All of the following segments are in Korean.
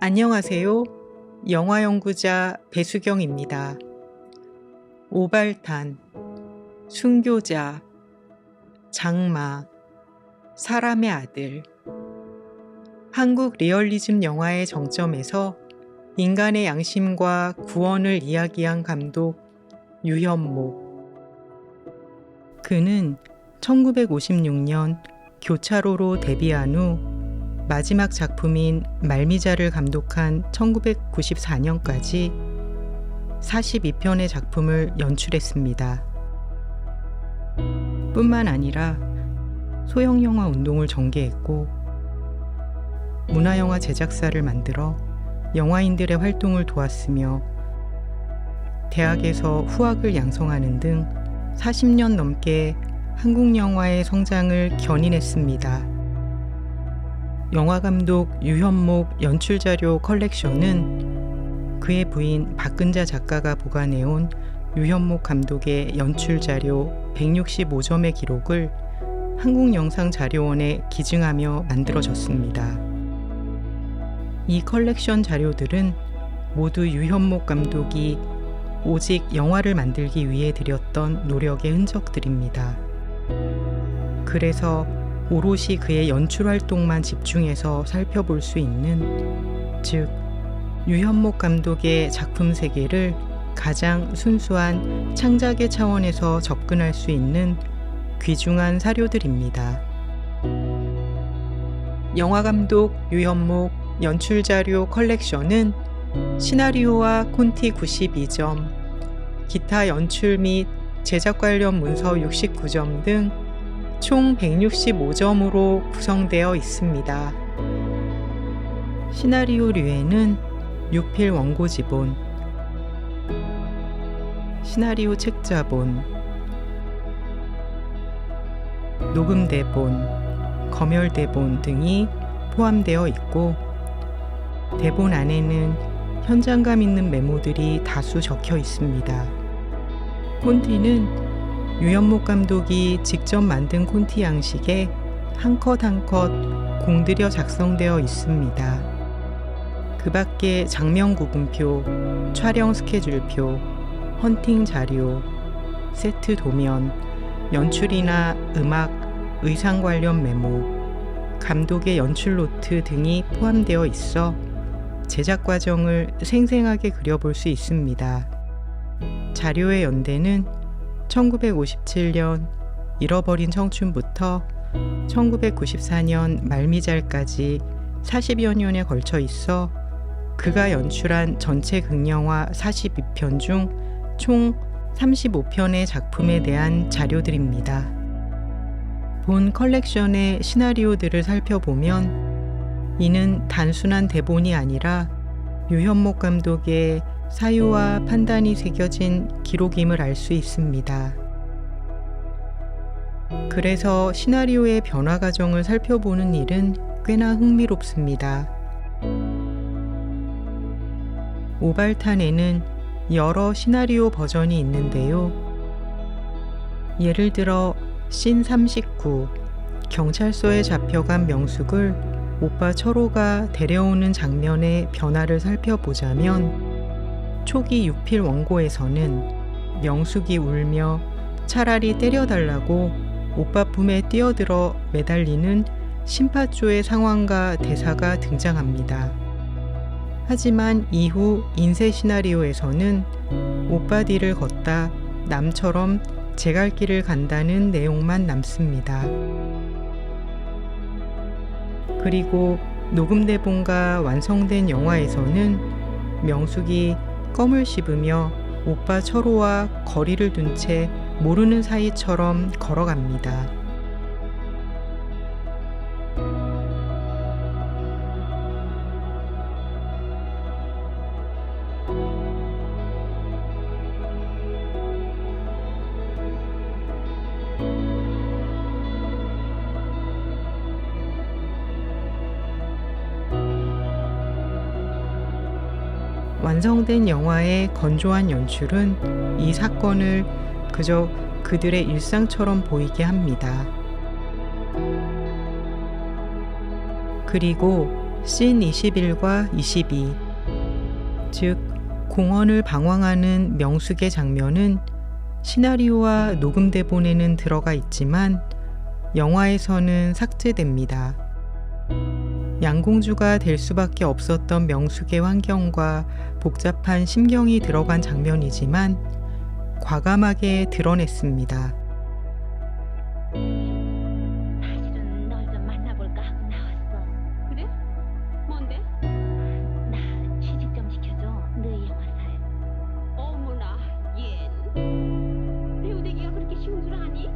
안녕하세요. 영화연구자 배수경입니다. 오발탄, 순교자, 장마, 사람의 아들. 한국 리얼리즘 영화의 정점에서 인간의 양심과 구원을 이야기한 감독 유현목. 그는 1956년 교차로로 데뷔한 후 마지막 작품인 말미잘을 감독한 1994년까지 42편의 작품을 연출했습니다. 뿐만 아니라 소형영화 운동을 전개했고 문화영화 제작사를 만들어 영화인들의 활동을 도왔으며 대학에서 후학을 양성하는 등 40년 넘게 한국 영화의 성장을 견인했습니다. 영화감독 유현목 연출자료 컬렉션은 그의 부인 박근자 작가가 보관해온 유현목 감독의 연출자료 165점의 기록을 한국영상자료원에 기증하며 만들어졌습니다. 이 컬렉션 자료들은 모두 유현목 감독이 오직 영화를 만들기 위해 들였던 노력의 흔적들입니다. 그래서 오롯이 그의 연출 활동만 집중해서 살펴볼 수 있는, 즉 유현목 감독의 작품 세계를 가장 순수한 창작의 차원에서 접근할 수 있는 귀중한 사료들입니다. 영화감독 유현목 연출자료 컬렉션은 시나리오와 콘티 92점, 기타 연출 및 제작 관련 문서 69점 등 총 165점으로 구성되어 있습니다. 시나리오류에는 6필 원고 지본, 시나리오 책자본, 녹음 대본, 검열 대본 등이 포함되어 있고 대본 안에는 현장감 있는 메모들이 다수 적혀 있습니다. 콘티는 유현목 감독이 직접 만든 콘티 양식에 한 컷 한 컷 공들여 작성되어 있습니다. 그 밖에 장면 구분표, 촬영 스케줄표, 헌팅 자료, 세트 도면, 연출이나 음악, 의상 관련 메모, 감독의 연출 노트 등이 포함되어 있어 제작 과정을 생생하게 그려볼 수 있습니다. 자료의 연대는 1957년 잃어버린 청춘부터 1994년 말미잘까지 40여 년에 걸쳐 있어 그가 연출한 전체 극영화 42편 중 총 35편의 작품에 대한 자료들입니다. 본 컬렉션의 시나리오들을 살펴보면 이는 단순한 대본이 아니라 유현목 감독의 사유와 판단이 새겨진 기록임을 알 수 있습니다. 그래서 시나리오의 변화 과정을 살펴보는 일은 꽤나 흥미롭습니다. 오발탄에는 여러 시나리오 버전이 있는데요. 예를 들어 씬 39, 경찰서에 잡혀간 명숙을 오빠 철호가 데려오는 장면의 변화를 살펴보자면 초기 6필 원고에서는 명숙이 울며 차라리 때려달라고 오빠 품에 뛰어들어 매달리는 심파조의 상황과 대사가 등장합니다. 하지만 이후 인쇄 시나리오에서는 오빠 뒤를 걷다 남처럼 제 갈 길을 간다는 내용만 남습니다. 그리고 녹음 대본과 완성된 영화에서는 명숙이 껌을 씹으며 오빠 철호와 거리를 둔 채 모르는 사이처럼 걸어갑니다. 완성된 영화의 건조한 연출은 이 사건을 그저 그들의 일상처럼 보이게 합니다. 그리고 씬 21과 22, 즉 공원을 방황하는 명숙의 장면은 시나리오와 녹음 대본에는 들어가 있지만 영화에서는 삭제됩니다. 양공주가 될 수밖에 없었던 명숙의 환경과 복잡한 심경이 들어간 장면이지만 과감하게 드러냈습니다. 사실은 널 좀 만나볼까 하고 나왔어. 그래? 뭔데? 나 취직 좀 시켜줘. 너희 영화사에. 어머나, 얜 배우 되기가 그렇게 쉬운 줄 아니?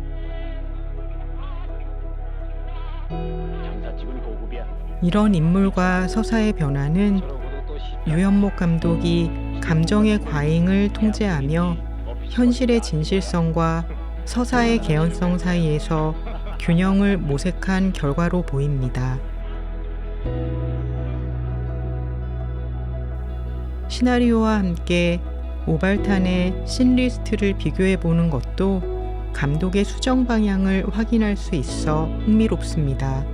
장사 찍은 고급이야. 이런 인물과 서사의 변화는 저러고도 또 유현목 감독이 감정의 과잉을 통제하며 현실의 진실성과 서사의 개연성 사이에서 균형을 모색한 결과로 보입니다. 시나리오와 함께 오발탄의 씬리스트를 비교해보는 것도 감독의 수정 방향을 확인할 수 있어 흥미롭습니다.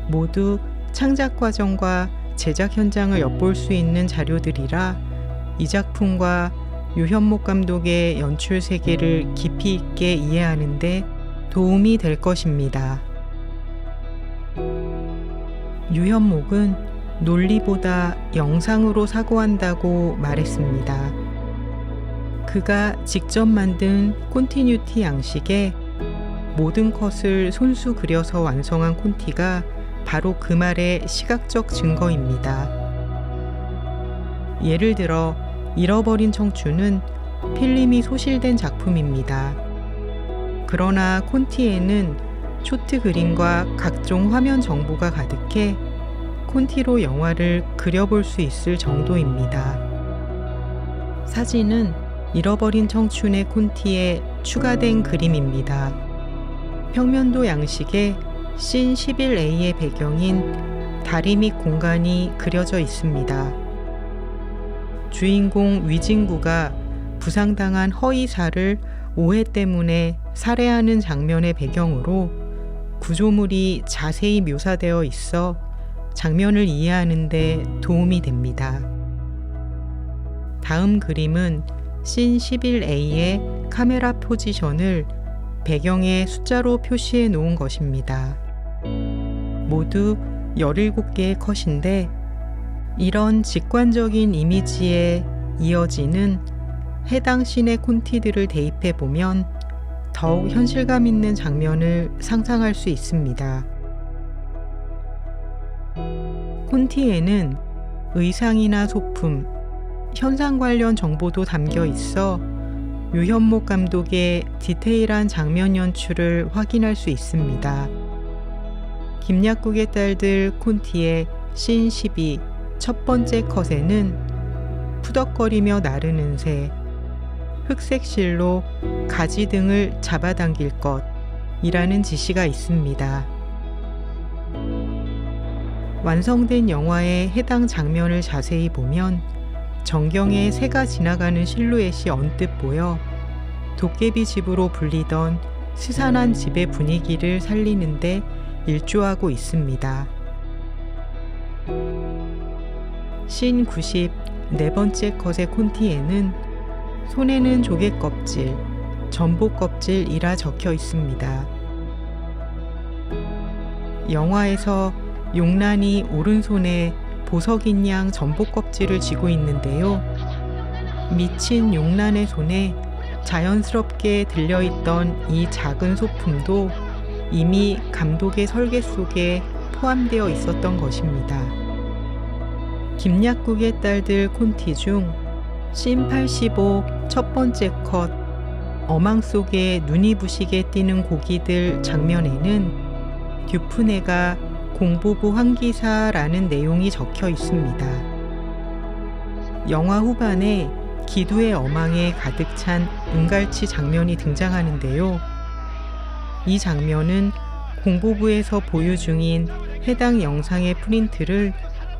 모두 창작 과정과 제작 현장을 엿볼 수 있는 자료들이라 이 작품과 유현목 감독의 연출 세계를 깊이 있게 이해하는 데 도움이 될 것입니다. 유현목은 논리보다 영상으로 사고한다고 말했습니다. 그가 직접 만든 콘티뉴티 양식에 모든 컷을 손수 그려서 완성한 콘티가 바로 그 말의 시각적 증거입니다. 예를 들어 잃어버린 청춘은 필름이 소실된 작품입니다. 그러나 콘티에는 쇼트 그림과 각종 화면 정보가 가득해 콘티로 영화를 그려볼 수 있을 정도입니다. 사진은 잃어버린 청춘의 콘티에 추가된 그림입니다. 평면도 양식에 씬 11A의 배경인 다리 및 공간이 그려져 있습니다. 주인공 위진구가 부상당한 허위사를 오해 때문에 살해하는 장면의 배경으로 구조물이 자세히 묘사되어 있어 장면을 이해하는 데 도움이 됩니다. 다음 그림은 씬 11A의 카메라 포지션을 배경에 숫자로 표시해 놓은 것입니다. 모두 17개의 컷인데 이런 직관적인 이미지에 이어지는 해당 씬의 콘티들을 대입해 보면 더욱 현실감 있는 장면을 상상할 수 있습니다. 콘티에는 의상이나 소품, 현상 관련 정보도 담겨 있어 유현목 감독의 디테일한 장면 연출을 확인할 수 있습니다. 김약국의 딸들 콘티의 씬 12 첫 번째 컷에는 푸덕거리며 나르는 새, 흑색 실로 가지 등을 잡아당길 것이라는 지시가 있습니다. 완성된 영화의 해당 장면을 자세히 보면 전경에 새가 지나가는 실루엣이 언뜻 보여 도깨비 집으로 불리던 스산한 집의 분위기를 살리는데 일조하고 있습니다. 씬 90 네 번째 컷의 콘티에는 손에는 조개 껍질, 전복 껍질이라 적혀 있습니다. 영화에서 용란이 오른손에 보석인 양 전복 껍질을 쥐고 있는데요. 미친 용란의 손에 자연스럽게 들려있던 이 작은 소품도 이미 감독의 설계 속에 포함되어 있었던 것입니다. 김약국의 딸들 콘티 중 씬 85 첫 번째 컷 어망 속에 눈이 부시게 뛰는 고기들 장면에는 듀프네가 공보부 황기사라는 내용이 적혀 있습니다. 영화 후반에 기두의 어망에 가득 찬 은갈치 장면이 등장하는데요. 이 장면은 공보부에서 보유 중인 해당 영상의 프린트를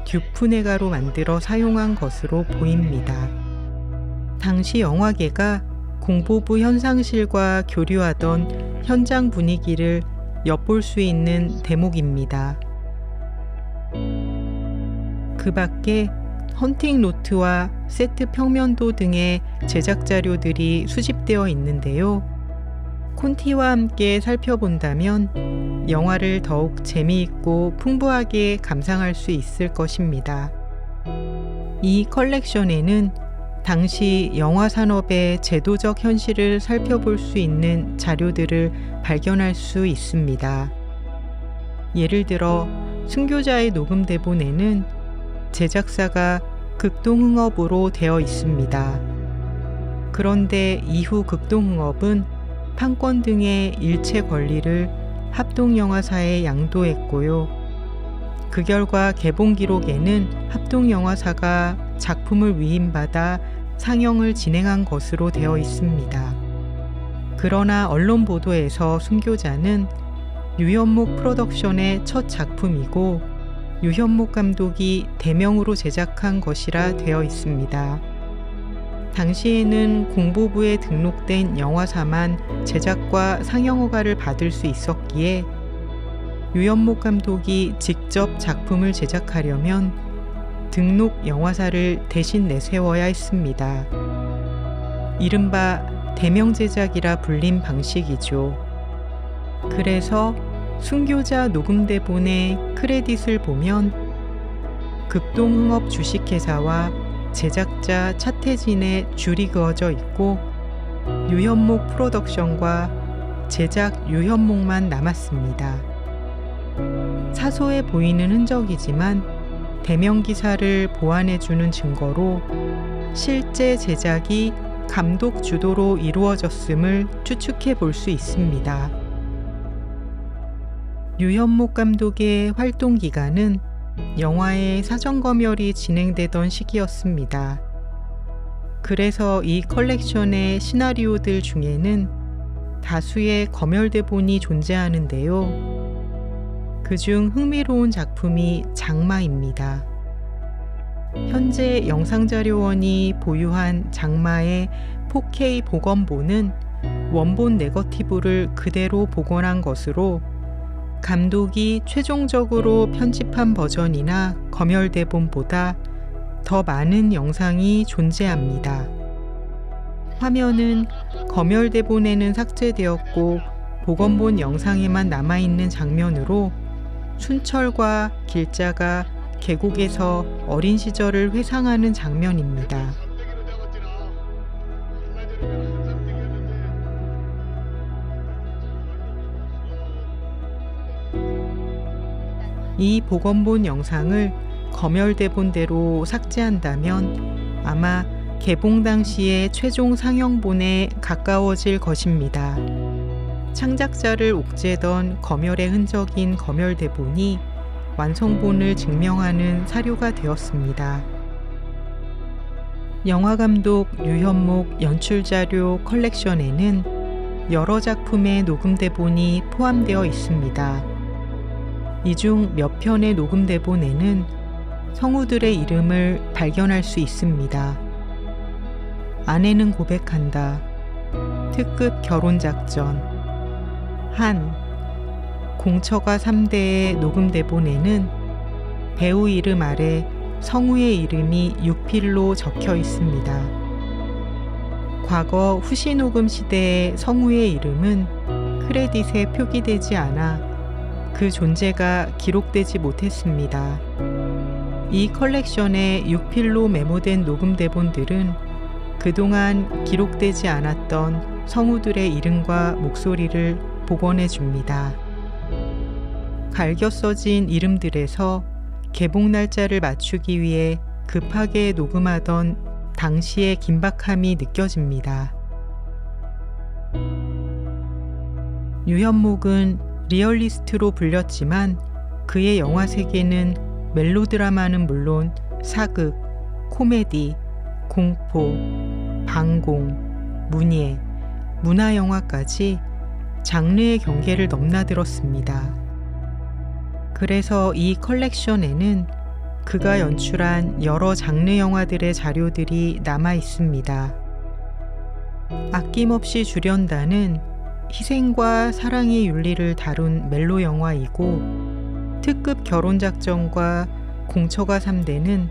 듀프네가로 만들어 사용한 것으로 보입니다. 당시 영화계가 공보부 현상실과 교류하던 현장 분위기를 엿볼 수 있는 대목입니다. 그 밖에 헌팅 노트와 세트 평면도 등의 제작 자료들이 수집되어 있는데요. 콘티와 함께 살펴본다면 영화를 더욱 재미있고 풍부하게 감상할 수 있을 것입니다. 이 컬렉션에는 당시 영화 산업의 제도적 현실을 살펴볼 수 있는 자료들을 발견할 수 있습니다. 예를 들어 순교자의 녹음 대본에는 제작사가 극동흥업으로 되어 있습니다. 그런데 이후 극동흥업은 판권 등의 일체 권리를 합동영화사에 양도했고요. 그 결과 개봉 기록에는 합동영화사가 작품을 위임받아 상영을 진행한 것으로 되어 있습니다. 그러나 언론 보도에서 순교자는 유현목 프로덕션의 첫 작품이고 유현목 감독이 대명으로 제작한 것이라 되어 있습니다. 당시에는 공보부에 등록된 영화사만 제작과 상영 허가를 받을 수 있었기에 유현목 감독이 직접 작품을 제작하려면 등록 영화사를 대신 내세워야 했습니다. 이른바 대명 제작이라 불린 방식이죠. 그래서 순교자 녹음 대본의 크레딧을 보면 극동흥업 주식회사와 제작자 차태진의 줄이 그어져 있고 유현목 프로덕션과 제작 유현목만 남았습니다. 사소해 보이는 흔적이지만 대명 기사를 보완해주는 증거로 실제 제작이 감독 주도로 이루어졌음을 추측해 볼 수 있습니다. 유현목 감독의 활동 기간은 영화의 사전 검열이 진행되던 시기였습니다. 그래서 이 컬렉션의 시나리오들 중에는 다수의 검열 대본이 존재하는데요. 그중 흥미로운 작품이 장마입니다. 현재 영상자료원이 보유한 장마의 4K 복원본은 원본 네거티브를 그대로 복원한 것으로 감독이 최종적으로 편집한 버전이나 검열 대본보다 더 많은 영상이 존재합니다. 화면은 검열 대본에는 삭제되었고 복원본 영상에만 남아있는 장면으로 순철과 길자가 계곡에서 어린 시절을 회상하는 장면입니다. 이 복원본 영상을 검열 대본대로 삭제한다면 아마 개봉 당시의 최종 상영본에 가까워질 것입니다. 창작자를 옥죄던 검열의 흔적인 검열 대본이 완성본을 증명하는 사료가 되었습니다. 영화감독 유현목 연출자료 컬렉션에는 여러 작품의 녹음 대본이 포함되어 있습니다. 이 중 몇 편의 녹음 대본에는 성우들의 이름을 발견할 수 있습니다. 아내는 고백한다. 특급 결혼작전. 한. 공처가 3대의 녹음 대본에는 배우 이름 아래 성우의 이름이 6필로 적혀 있습니다. 과거 후시 녹음 시대의 성우의 이름은 크레딧에 표기되지 않아 그 존재가 기록되지 못했습니다. 이 컬렉션에 6필로 메모된 녹음 대본들은 그동안 기록되지 않았던 성우들의 이름과 목소리를 복원해 줍니다. 갈겨 써진 이름들에서 개봉 날짜를 맞추기 위해 급하게 녹음하던 당시의 긴박함이 느껴집니다. 유현목은 리얼리스트로 불렸지만 그의 영화 세계는 멜로드라마는 물론 사극, 코미디, 공포, 방공, 문예, 문화영화까지 장르의 경계를 넘나들었습니다. 그래서 이 컬렉션에는 그가 연출한 여러 장르 영화들의 자료들이 남아 있습니다. 아낌없이 줄연다는 희생과 사랑의 윤리를 다룬 멜로 영화이고 특급 결혼작전과 공처가 3대는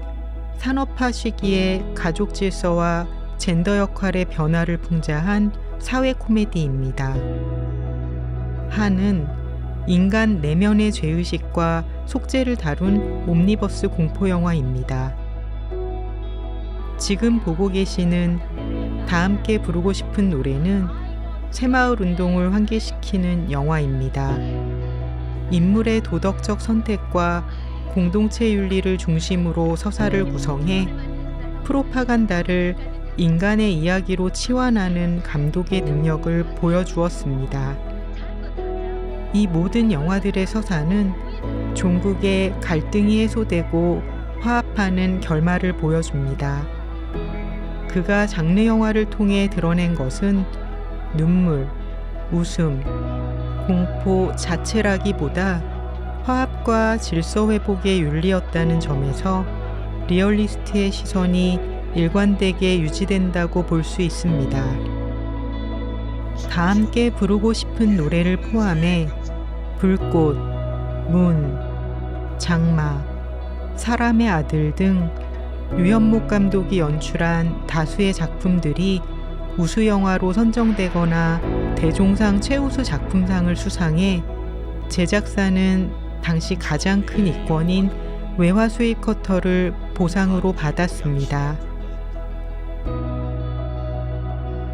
산업화 시기의 가족 질서와 젠더 역할의 변화를 풍자한 사회 코미디입니다. 한은 인간 내면의 죄의식과 속죄를 다룬 옴니버스 공포영화입니다. 지금 보고 계시는 다 함께 부르고 싶은 노래는 새마을 운동을 환기시키는 영화입니다. 인물의 도덕적 선택과 공동체 윤리를 중심으로 서사를 구성해 프로파간다를 인간의 이야기로 치환하는 감독의 능력을 보여주었습니다. 이 모든 영화들의 서사는 종국의 갈등이 해소되고 화합하는 결말을 보여줍니다. 그가 장르 영화를 통해 드러낸 것은 눈물, 웃음, 공포 자체라기보다 화합과 질서 회복의 윤리였다는 점에서 리얼리스트의 시선이 일관되게 유지된다고 볼 수 있습니다. 다 함께 부르고 싶은 노래를 포함해 불꽃, 문, 장마, 사람의 아들 등 유현목 감독이 연출한 다수의 작품들이 우수영화로 선정되거나 대종상 최우수 작품상을 수상해 제작사는 당시 가장 큰 이권인 외화 수입 쿼터를 보상으로 받았습니다.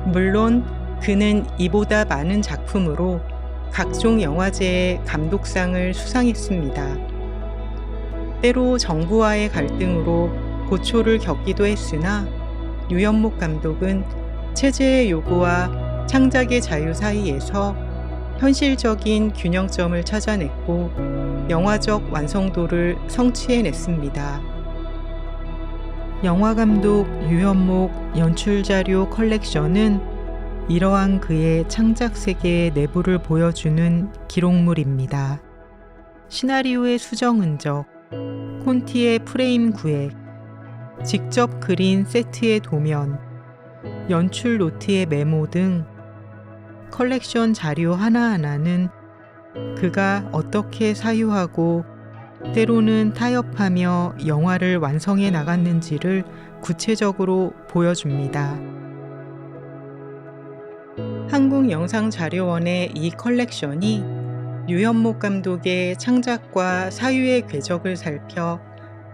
물론 그는 이보다 많은 작품으로 각종 영화제의 감독상을 수상했습니다. 때로 정부와의 갈등으로 고초를 겪기도 했으나 유현목 감독은 체제의 요구와 창작의 자유 사이에서 현실적인 균형점을 찾아냈고 영화적 완성도를 성취해냈습니다. 영화감독 유현목 연출자료 컬렉션은 이러한 그의 창작 세계의 내부를 보여주는 기록물입니다. 시나리오의 수정 흔적, 콘티의 프레임 구획, 직접 그린 세트의 도면, 연출 노트의 메모 등 컬렉션 자료 하나하나는 그가 어떻게 사유하고 때로는 타협하며 영화를 완성해 나갔는지를 구체적으로 보여줍니다. 한국영상자료원의 이 컬렉션이 유현목 감독의 창작과 사유의 궤적을 살펴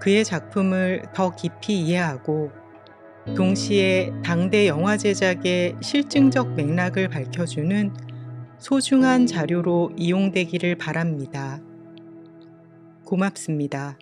그의 작품을 더 깊이 이해하고 동시에 당대 영화 제작의 실증적 맥락을 밝혀주는 소중한 자료로 이용되기를 바랍니다. 고맙습니다.